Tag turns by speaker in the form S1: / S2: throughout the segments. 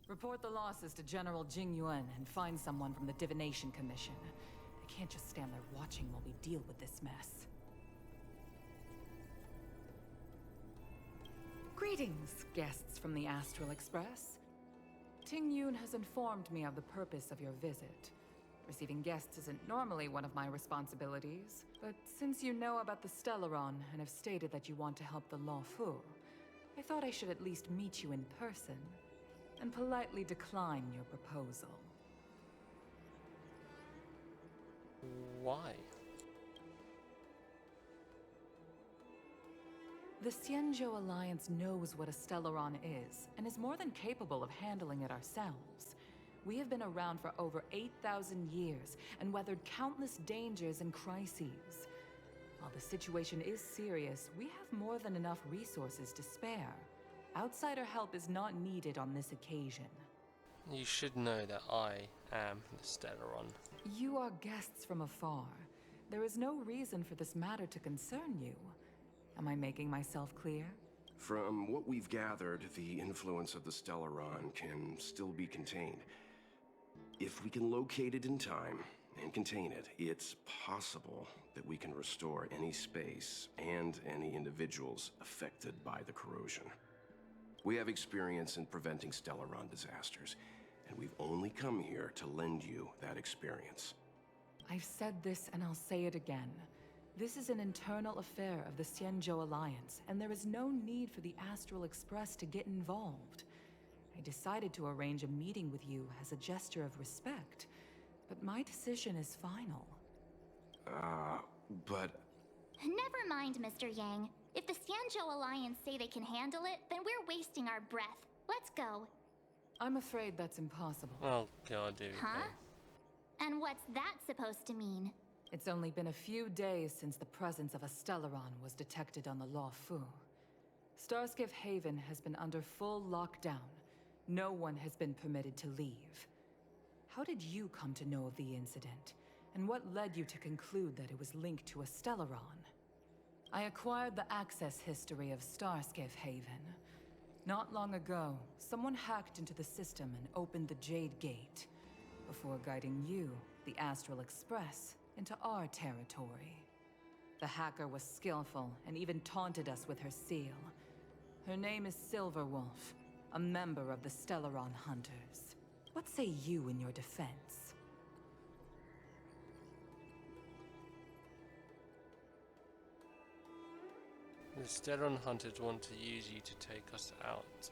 S1: Report the losses to General Jing Yuan and find someone from the Divination Commission. I can't just stand there watching while we deal with this mess. Greetings, guests from the Astral Express. Ting Yun has informed me of the purpose of your visit. Receiving guests isn't normally one of my responsibilities, but since you know about the Stellaron and have stated that you want to help the Law Fu, I thought I should at least meet you in person and politely decline your proposal.
S2: Why?
S1: The Xianzhou Alliance knows what a Stellaron is, and is more than capable of handling it ourselves. We have been around for over 8,000 years, and weathered countless dangers and crises. While the situation is serious, we have more than enough resources to spare. Outsider help is not needed on this occasion.
S2: You should know that I am the Stellaron.
S1: You are guests from afar. There is no reason for this matter to concern you. Am I making myself clear?
S3: From what we've gathered, the influence of the Stellaron can still be contained. If we can locate it in time and contain it, it's possible that we can restore any space and any individuals affected by the corrosion. We have experience in preventing Stellaron disasters, and we've only come here to lend you that experience.
S1: I've said this and I'll say it again. This is an internal affair of the Xianzhou Alliance, and there is no need for the Astral Express to get involved. I decided to arrange a meeting with you as a gesture of respect, but my decision is final.
S3: But...
S4: Never mind, Mr. Yang. If the Xianzhou Alliance say they can handle it, then we're wasting our breath. Let's go.
S1: I'm afraid that's impossible.
S2: Oh god, dude.
S4: Huh? And what's that supposed to mean?
S1: It's only been a few days since the presence of a Stellaron was detected on the Law Fu. Starskiff Haven has been under full lockdown. No one has been permitted to leave. How did you come to know of the incident? And what led you to conclude that it was linked to a Stellaron? I acquired the access history of Starskiff Haven. Not long ago, someone hacked into the system and opened the Jade Gate, before guiding you, the Astral Express, into our territory. The hacker was skillful and even taunted us with her seal. Her name is Silverwolf, a member of the Stellaron Hunters. What say you in your defense?
S2: The Stellaron Hunters want to use you to take us out.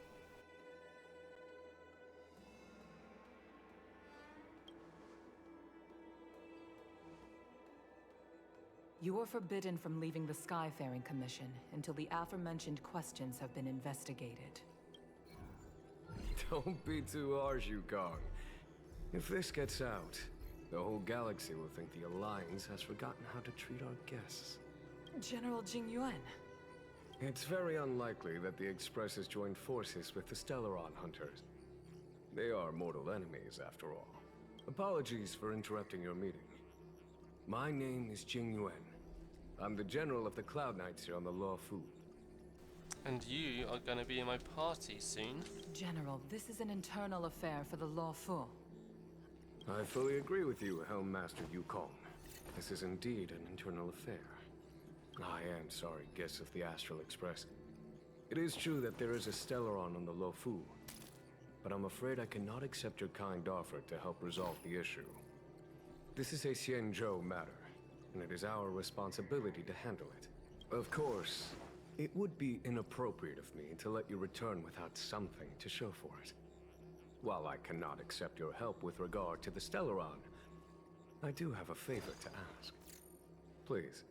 S1: You are forbidden from leaving the Skyfaring Commission until the aforementioned questions have been investigated.
S5: Don't be too harsh, Yukong. If this gets out, the whole galaxy will think the Alliance has forgotten how to treat our guests.
S1: General Jing Yuan.
S5: It's very unlikely that the Express has joined forces with the Stellaron Hunters. They are mortal enemies, after all. Apologies for interrupting your meeting. My name is Jing Yuan. I'm the general of the Cloud Knights here on the Law Fu.
S2: And you are going to be in my party soon.
S1: General, this is an internal affair for the Law Fu.
S5: I fully agree with you, Helm Master Yukong. This is indeed an internal affair. I am sorry, guests of the Astral Express. It is true that there is a Stellaron on the Law Fu, but I'm afraid I cannot accept your kind offer to help resolve the issue. This is a Xianzhou matter, and it is our responsibility to handle it. Of course, it would be inappropriate of me to let you return without something to show for it. While I cannot accept your help with regard to the Stellaron, I do have a favor to ask. Please,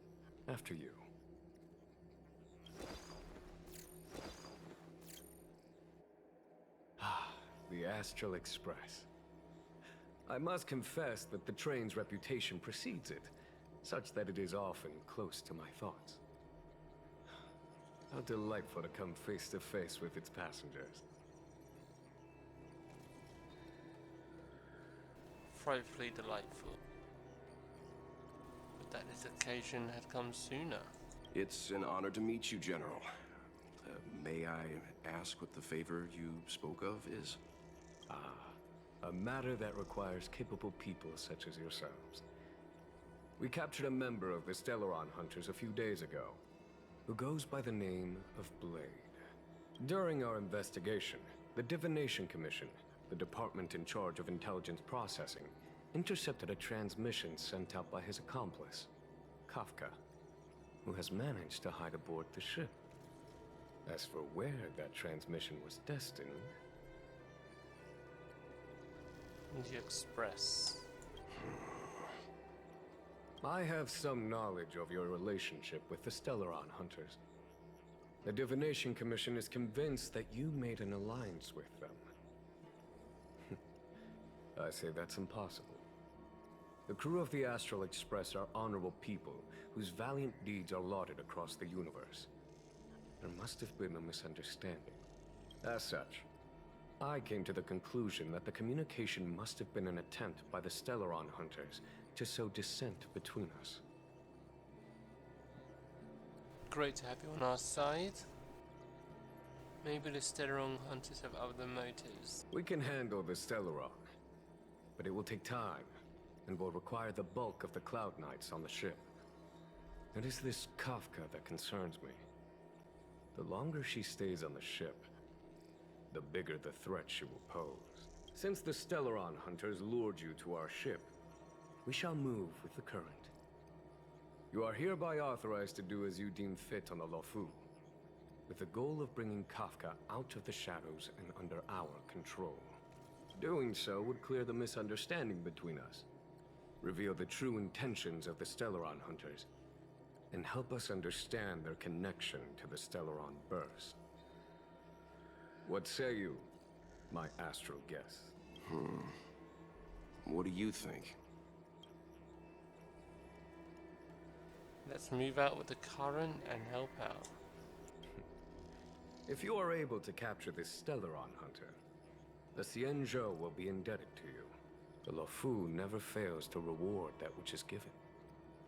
S5: after you. The Astral Express. I must confess that the train's reputation precedes it, such that it is often close to my thoughts. How delightful to come face to face with its passengers.
S2: Frightfully delightful. But that this occasion had come sooner.
S3: It's an honor to meet you, General. May I ask what the favor you spoke of is?
S5: A matter that requires capable people such as yourselves. We captured a member of the Stellaron Hunters a few days ago, who goes by the name of Blade. During our investigation, the Divination Commission, the department in charge of intelligence processing, intercepted a transmission sent out by his accomplice, Kafka, who has managed to hide aboard the ship. As for where that transmission was destined...
S2: The Express.
S5: I have some knowledge of your relationship with the Stellaron Hunters. The Divination Commission is convinced that you made an alliance with them. I say that's impossible. The crew of the Astral Express are honorable people whose valiant deeds are lauded across the universe. There must have been a misunderstanding. As such, I came to the conclusion that the communication must have been an attempt by the Stellaron Hunters to sow dissent between us.
S2: Great to have you on our side. Maybe the Stellaron Hunters have other motives.
S5: We can handle the Stellaron, but it will take time, and will require the bulk of the Cloud Knights on the ship. It is this Kafka that concerns me. The longer she stays on the ship, the bigger the threat she will pose. Since the Stellaron Hunters lured you to our ship, we shall move with the current. You are hereby authorized to do as you deem fit on the Lofu, with the goal of bringing Kafka out of the shadows and under our control. Doing so would clear the misunderstanding between us, reveal the true intentions of the Stellaron Hunters, and help us understand their connection to the Stellaron Burst. What say you, my astral guest?
S3: What do you think?
S2: Let's move out with the current and help out.
S5: If you are able to capture this Stellaron Hunter, the Xianzhou will be indebted to you. The Lofu never fails to reward that which is given.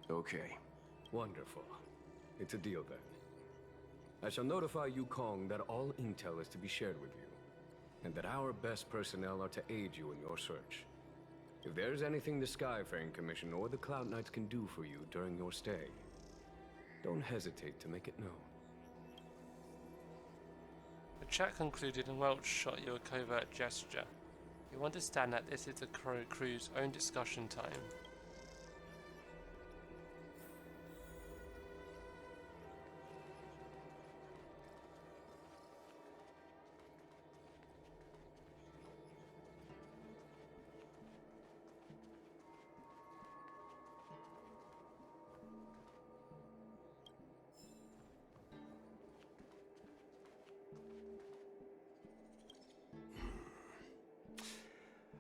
S3: Okay.
S5: Wonderful. It's a deal then. I shall notify Yukong that all intel is to be shared with you, and that our best personnel are to aid you in your search. If there is anything the Skyfaring Commission or the Cloud Knights can do for you during your stay, don't hesitate to make it known.
S2: The chat concluded and Welch shot you a covert gesture. You understand that this is the crew's own discussion time.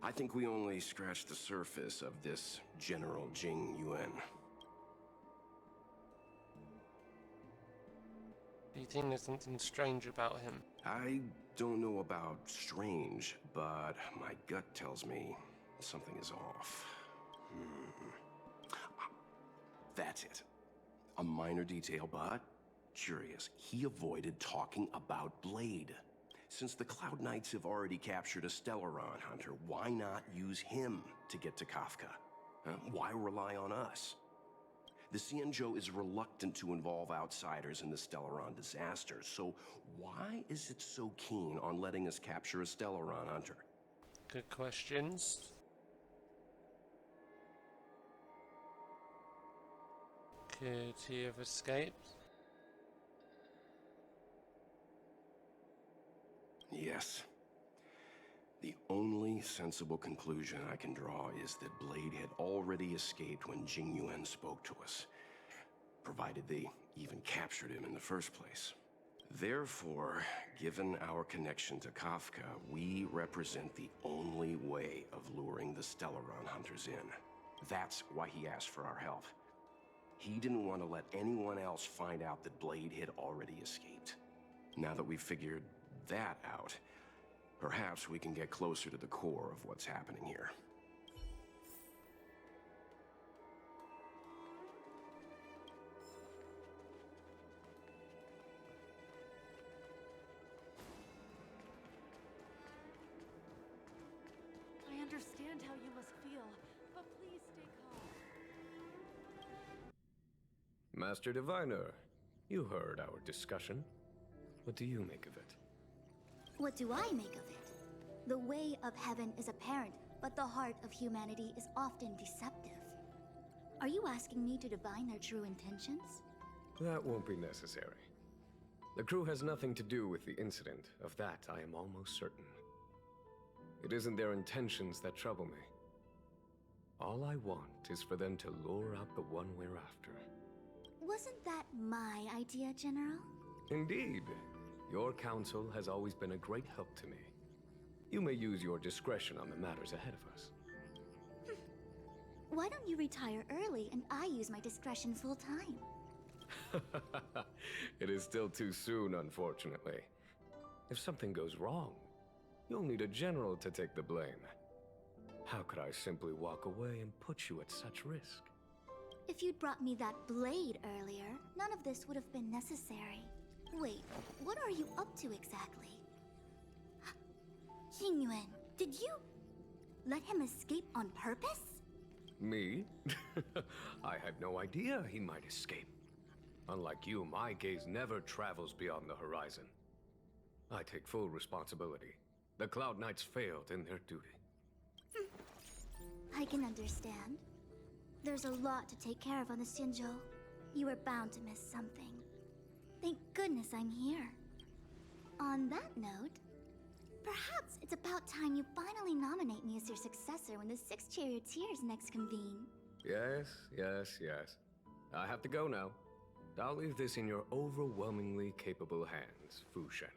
S3: I think we only scratched the surface of this General Jing Yuan.
S2: Do you think there's something strange about him?
S3: I don't know about strange, but my gut tells me something is off. That's it. A minor detail, but curious. He avoided talking about Blade. Since the Cloud Knights have already captured a Stellaron Hunter, why not use him to get to Kafka? Why rely on us? The Xianzhou is reluctant to involve outsiders in the Stellaron disaster, so why is it so keen on letting us capture a Stellaron Hunter?
S2: Good questions. Could he have escaped?
S3: Yes. The only sensible conclusion I can draw is that Blade had already escaped when Jing Yuan spoke to us, provided they even captured him in the first place. Therefore, given our connection to Kafka, we represent the only way of luring the Stellaron Hunters in. That's why he asked for our help. He didn't want to let anyone else find out that Blade had already escaped. Now that we've figured that out, perhaps we can get closer to the core of what's happening here.
S6: understand how you must feel, but please stay calm.
S5: Master Diviner, you heard our discussion. What do you make of it?
S7: What do I make of it? The way of heaven is apparent, but the heart of humanity is often deceptive. Are you asking me to divine their true intentions?
S5: That won't be necessary. The crew has nothing to do with the incident. Of that, I am almost certain. It isn't their intentions that trouble me. All I want is for them to lure out the one we're after.
S7: Wasn't that my idea, General?
S5: Indeed. Your counsel has always been a great help to me. You may use your discretion on the matters ahead of us.
S7: Why don't you retire early and I use my discretion full time?
S5: It is still too soon, unfortunately. If something goes wrong, you'll need a general to take the blame. How could I simply walk away and put you at such risk?
S7: If you'd brought me that blade earlier, none of this would have been necessary. Wait, what are you up to exactly? Xingyuan, did you let him escape on purpose?
S5: Me? I had no idea he might escape. Unlike you, my gaze never travels beyond the horizon. I take full responsibility. The Cloud Knights failed in their duty.
S7: I can understand. There's a lot to take care of on the Xinzhou. You were bound to miss something. Thank goodness I'm here. On that note, perhaps it's about time you finally nominate me as your successor when the Six Charioteers next convene.
S5: Yes, yes, yes. I have to go now. I'll leave this in your overwhelmingly capable hands, Fu Shen.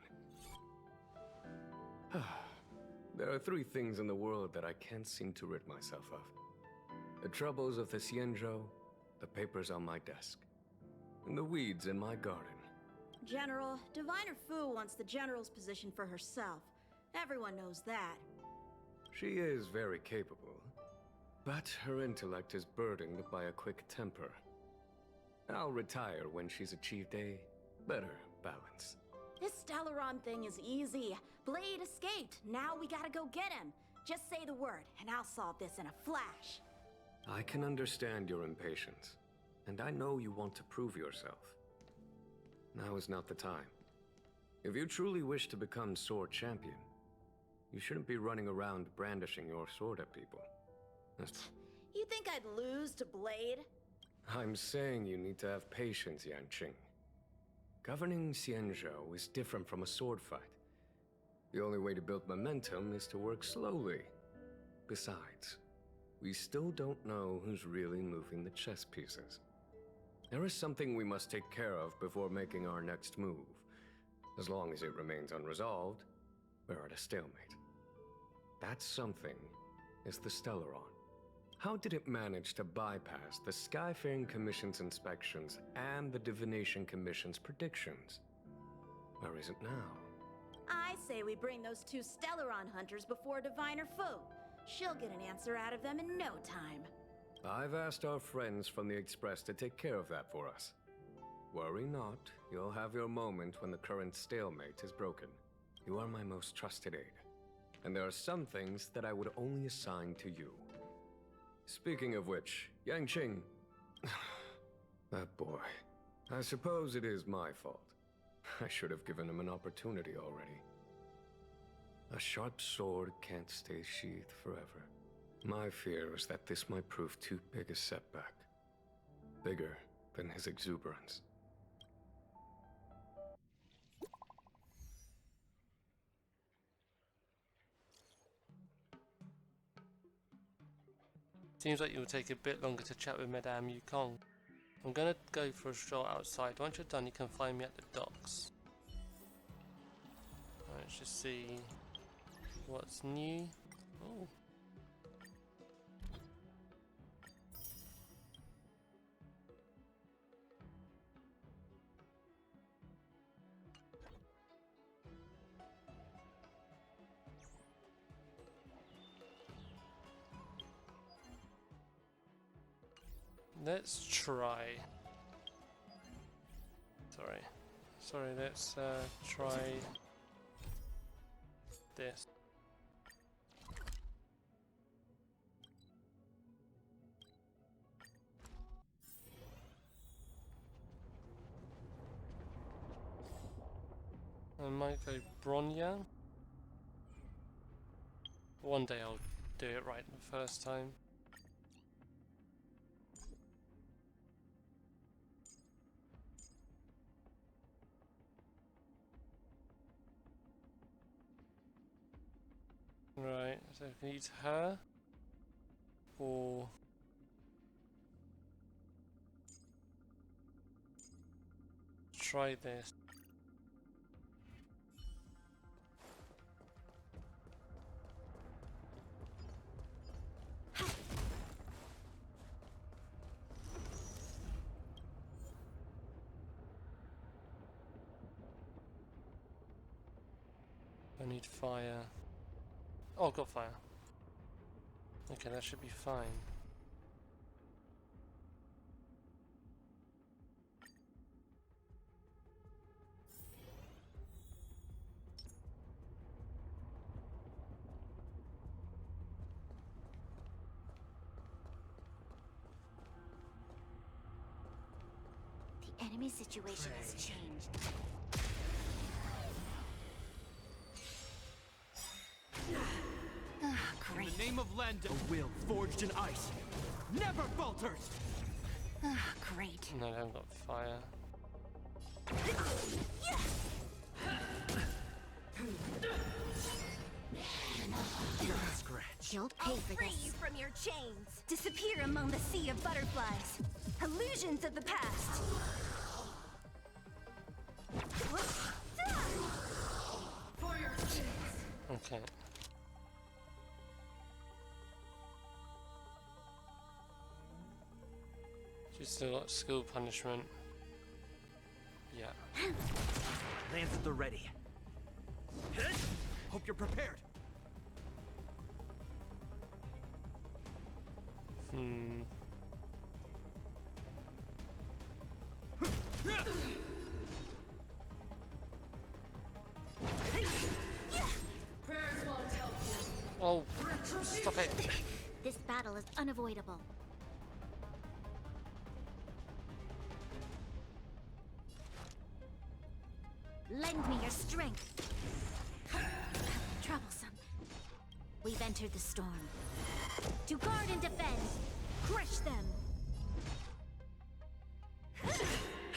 S5: There are three things in the world that I can't seem to rid myself of. The troubles of the Xianzhou, the papers on my desk, and the weeds in my garden.
S6: General, Diviner Fu wants the General's position for herself. Everyone knows that.
S5: She is very capable, but her intellect is burdened by a quick temper. I'll retire when she's achieved a better balance.
S6: This Stellaron thing is easy. Blade escaped. Now we gotta go get him. Just say the word, and I'll solve this in a flash.
S5: I can understand your impatience, and I know you want to prove yourself. Now is not the time. If you truly wish to become Sword Champion, you shouldn't be running around brandishing your sword at people.
S6: You think I'd lose to Blade?
S5: I'm saying you need to have patience, Yanqing. Governing Xianzhou is different from a sword fight. The only way to build momentum is to work slowly. Besides, we still don't know who's really moving the chess pieces. There is something we must take care of before making our next move. As long as it remains unresolved, we're at a stalemate. That something is the Stellaron. How did it manage to bypass the Skyfaring Commission's inspections and the Divination Commission's predictions? Where is it now?
S6: I say we bring those two Stellaron hunters before Diviner Fu. She'll get an answer out of them in no time.
S5: I've asked our friends from the Express to take care of that for us. Worry not, you'll have your moment when the current stalemate is broken. You are my most trusted aide, and there are some things that I would only assign to you. Speaking of which, Yanqing... that boy. I suppose it is my fault. I should have given him an opportunity already. A sharp sword can't stay sheathed forever. My fear is that this might prove too big a setback. Bigger than his exuberance.
S2: Seems like it will take a bit longer to chat with Madame Yukong. I'm gonna go for a stroll outside. Once you're done, you can find me at the docks. Let's just see what's new. Oh. Let's try. Sorry, let's try this. I might go Bronya. One day I'll do it right the first time. Right, so if we need her or try this. I need fire. Oh, I've got fire. Okay, that should be fine.
S4: The enemy situation has changed.
S8: In the name of Lando, a will forged in ice never falters!
S4: Great.
S2: No, I haven't got fire.
S8: Scratch.
S4: You'll pay for
S6: Free
S4: this.
S6: you from your chains. Disappear among the sea of butterflies. Illusions of the past.
S2: Okay. She's still got skill punishment. Yeah.
S8: Lands at the ready. Hope you're prepared.
S2: Oh, stop it.
S4: This battle is unavoidable. Lend me your strength. Troublesome. We've entered the storm. To guard and defend. Crush them.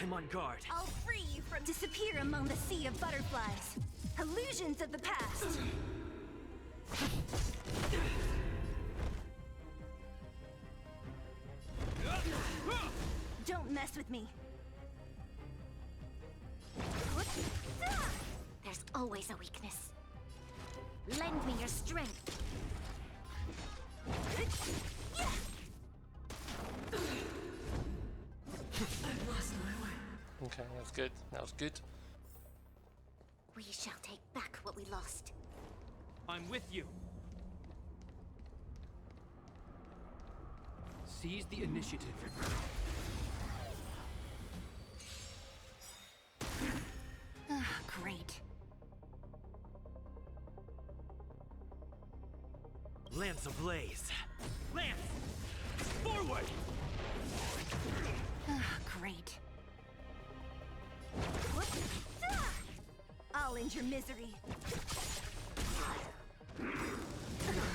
S8: I'm on guard.
S6: I'll free you from disappear among the sea of butterflies. Illusions of the past. Don't mess with me.
S4: There's always a weakness. Lend me your strength.
S2: Okay, that's good. That was good.
S4: We shall take back what we lost.
S8: I'm with you. Seize the initiative.
S6: Great.
S8: Lance ablaze. Lance! Forward!
S6: Great. I'll end your misery.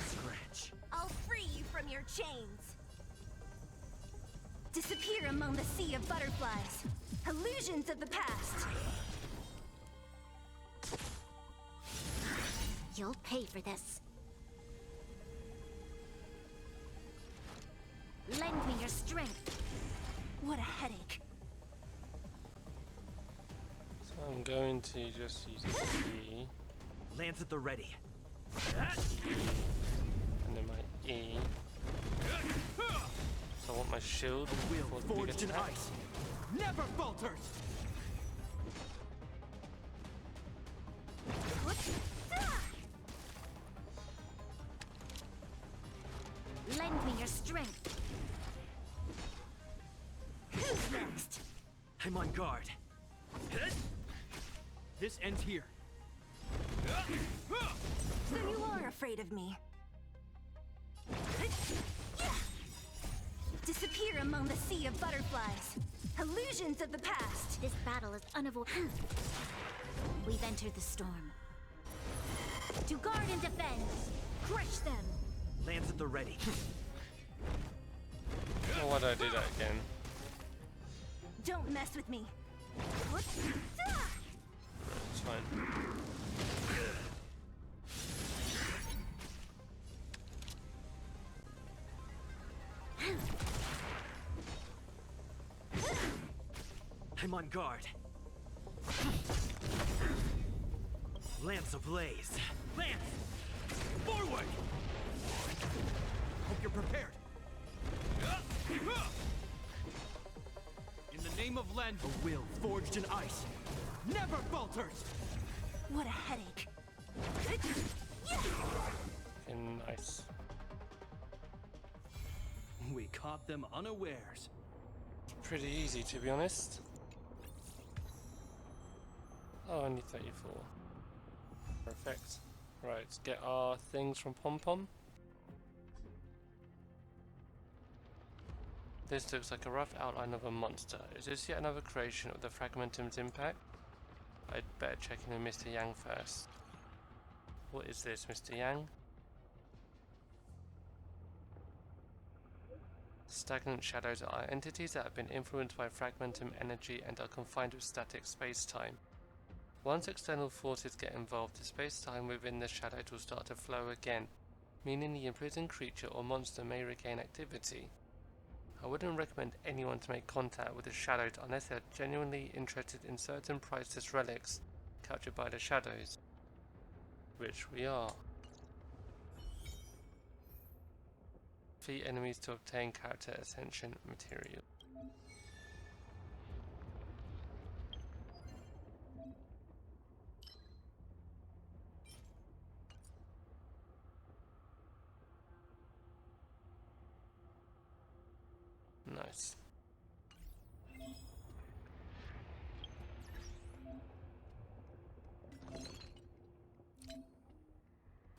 S8: Scratch.
S6: I'll free you from your chains. Disappear among the sea of butterflies. Illusions of the past.
S4: You'll pay for this. Lend me your strength.
S6: What a headache.
S2: So I'm going to just use E
S8: Lance at the ready.
S2: and then my E. So I want my shield
S8: Will
S2: for the big
S8: forged in
S2: attack.
S8: ice never falters!
S4: Lend me your strength.
S6: Who's next?
S8: I'm on guard. This ends here.
S6: So you are afraid of me. Disappear among the sea of butterflies. Illusions of the past.
S4: This battle is unavoidable.
S6: We've entered the storm. To guard and defend! Crush them!
S8: Lance at the ready.
S2: Oh, why did I do that again?
S6: Don't mess with me!
S2: It's fine.
S8: I'm on guard. Lance ablaze. Lance! Forward! Hope you're prepared. In the name of Len, a will forged in ice never falters!
S6: What a headache.
S2: Nice.
S8: We caught them unawares.
S2: Pretty easy, to be honest. Oh, only 34. Perfect. Right, let's get our things from Pom Pom. This looks like a rough outline of a monster. Is this yet another creation of the Fragmentum's impact? I'd better check in with Mr. Yang first. What is this, Mr. Yang? Stagnant shadows are entities that have been influenced by fragmentum energy and are confined with static space-time. Once external forces get involved, the space-time within the shadow will start to flow again, meaning the imprisoned creature or monster may regain activity. I wouldn't recommend anyone to make contact with the shadows unless they are genuinely interested in certain priceless relics captured by the shadows, which we are. Defeat enemies to obtain character ascension material. Nice.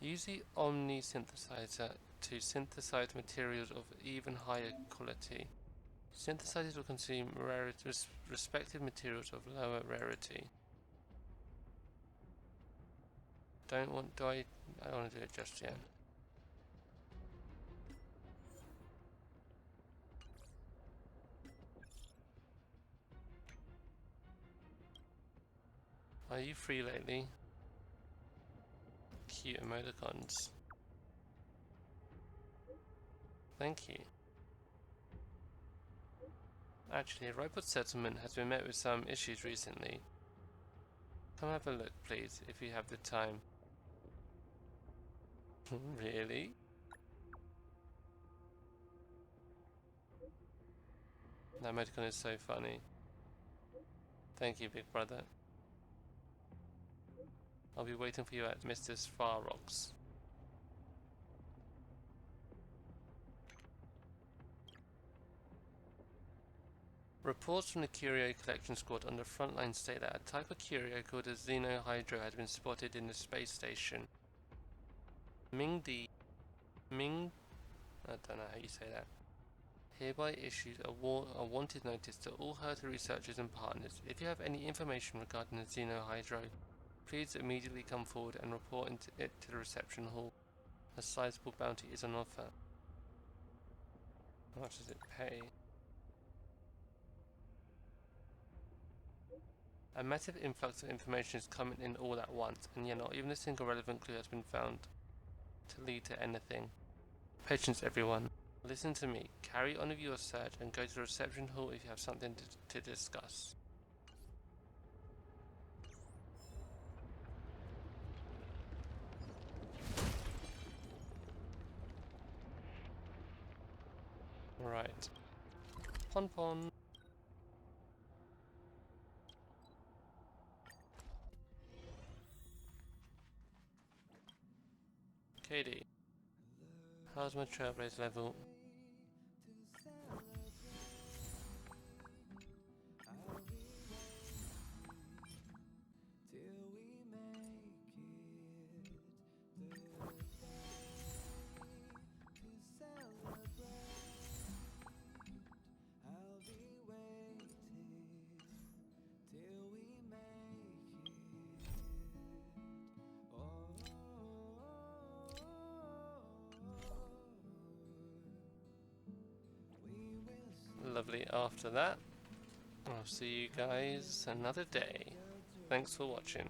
S2: Use the Omni synthesizer to synthesize materials of even higher quality. Synthesizers will consume respective materials of lower rarity. I don't want to do it just yet. Are you free lately? Cute emoticons. Thank you. Actually, Ripod Settlement has been met with some issues recently. Come have a look, please, if you have the time. Really? That emoticon is so funny. Thank you, big brother. I'll be waiting for you at Mr. Svarrock's. Reports from the Curio Collection Squad on the front line state that a type of curio called a Xenohydro has been spotted in the space station. I don't know how you say that. Hereby issues a wanted notice to all Herta researchers and partners. If you have any information regarding the Xenohydro, please immediately come forward and report it to the reception hall. A sizable bounty is on offer. How much does it pay? A massive influx of information is coming in all at once, and yet not even a single relevant clue has been found to lead to anything. Patience, everyone. Listen to me. Carry on with your search and go to the reception hall if you have something to discuss. Right. Pon Pon. Katie. How's my Trailblaze level? lovely after that. I'll see you guys another day. Thanks for watching.